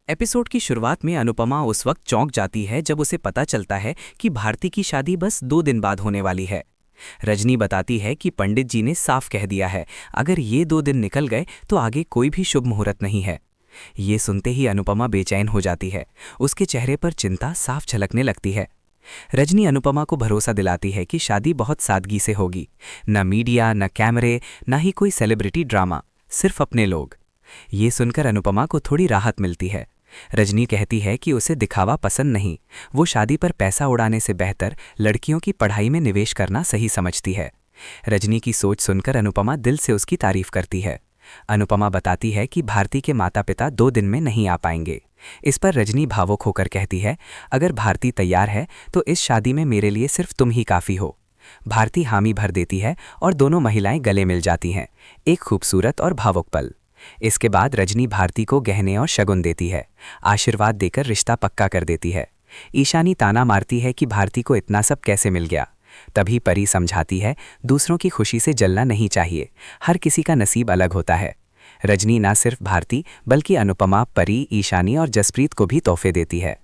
Episode की शुरुआत में अनुपमा उस वक्त चौंक जाती है जब उसे पता चलता है कि भारती की शादी बस 2 दिन बाद होने वाली है। रजनी बताती है कि पंडित जी ने साफ कह दिया है, अगर ये 2 दिन निकल गए तो आगे कोई भी शुभ मुहूर्त नहीं है। ये सुनते ही अनुपमा बेचैन हो जाती है। उसके चेहरे पर चिंता साफ झलकने लगती है। रजनी अनुपमा को भरोसा दिलाती है कि शादी बहुत सादगी से होगी। न मीडिया, न कैमरे, न ही कोई सेलिब्रिटी ड्रामा, सिर्फ अपने लोग। ये सुनकर अनुपमा को थोड़ी राहत मिलती है। रजनी कहती है कि उसे दिखावा पसंद नहीं, वो शादी पर पैसा उड़ाने से बेहतर लड़कियों की पढ़ाई में निवेश करना सही समझती है। रजनी की सोच सुनकर अनुपमा दिल से उसकी तारीफ करती है। अनुपमा बताती है कि भारती के माता पिता 2 दिन में नहीं आ पाएंगे। इस पर रजनी भावुक होकर कहती है, अगर भारती तैयार है तो इस शादी में मेरे लिए सिर्फ तुम ही काफ़ी हो। भारती हामी भर देती है और दोनों महिलाएं गले मिल जाती हैं। एक खूबसूरत और भावुक पल। इसके बाद रजनी भारती को गहने और शगुन देती है। आशीर्वाद देकर रिश्ता पक्का कर देती है। ईशानी ताना मारती है कि भारती को इतना सब कैसे मिल गया। तभी परी समझाती है, दूसरों की खुशी से जलना नहीं चाहिए, हर किसी का नसीब अलग होता है। रजनी न सिर्फ भारती बल्कि अनुपमा, परी, ईशानी और जसप्रीत को भी तोहफे देती है।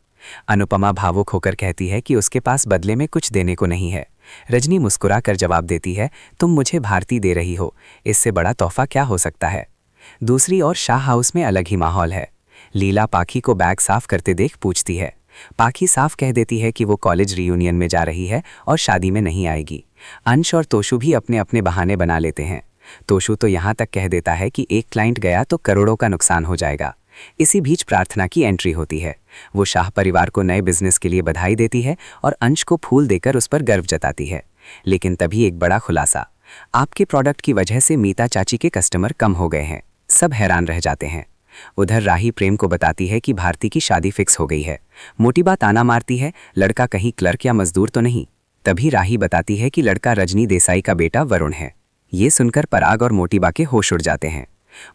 अनुपमा भावुक होकर कहती है कि उसके पास बदले में कुछ देने को नहीं है। रजनी मुस्कुरा कर जवाब देती है, तुम मुझे भारती दे रही हो, इससे बड़ा तोहफा क्या हो सकता है। दूसरी ओर शाह हाउस में अलग ही माहौल है। लीला पाखी को बैग साफ करते देख पूछती है। पाखी साफ कह देती है कि वो कॉलेज रियूनियन में जा रही है और शादी में नहीं आएगी। अंश और तोशु भी अपने अपने बहाने बना लेते हैं। तोशु तो यहाँ तक कह देता है कि एक क्लाइंट गया तो करोड़ों का नुकसान हो जाएगा। इसी बीच प्रार्थना की एंट्री होती है। वो शाह परिवार को नए बिजनेस के लिए बधाई देती है और अंश को फूल देकर उस पर गर्व जताती है। लेकिन तभी एक बड़ा खुलासा, आपके प्रोडक्ट की वजह से मीता चाची के कस्टमर कम हो गए हैं। सब हैरान रह जाते हैं। उधर राही प्रेम को बताती है कि भारती की शादी फिक्स हो गई है। मोटिबा ताना मारती है, लड़का कहीं क्लर्क या मजदूर तो नहीं। तभी राही बताती है कि लड़का रजनी देसाई का बेटा वरुण है। ये सुनकर पराग और मोटिबा के होश उड़ जाते हैं।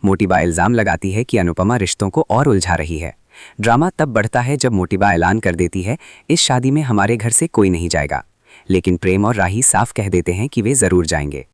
मोटिबा इल्जाम लगाती है कि अनुपमा रिश्तों को और उलझा रही है। ड्रामा तब बढ़ता है जब मोटिबा ऐलान कर देती है, इस शादी में हमारे घर से कोई नहीं जाएगा। लेकिन प्रेम और राही साफ कह देते हैं कि वे जरूर जाएंगे।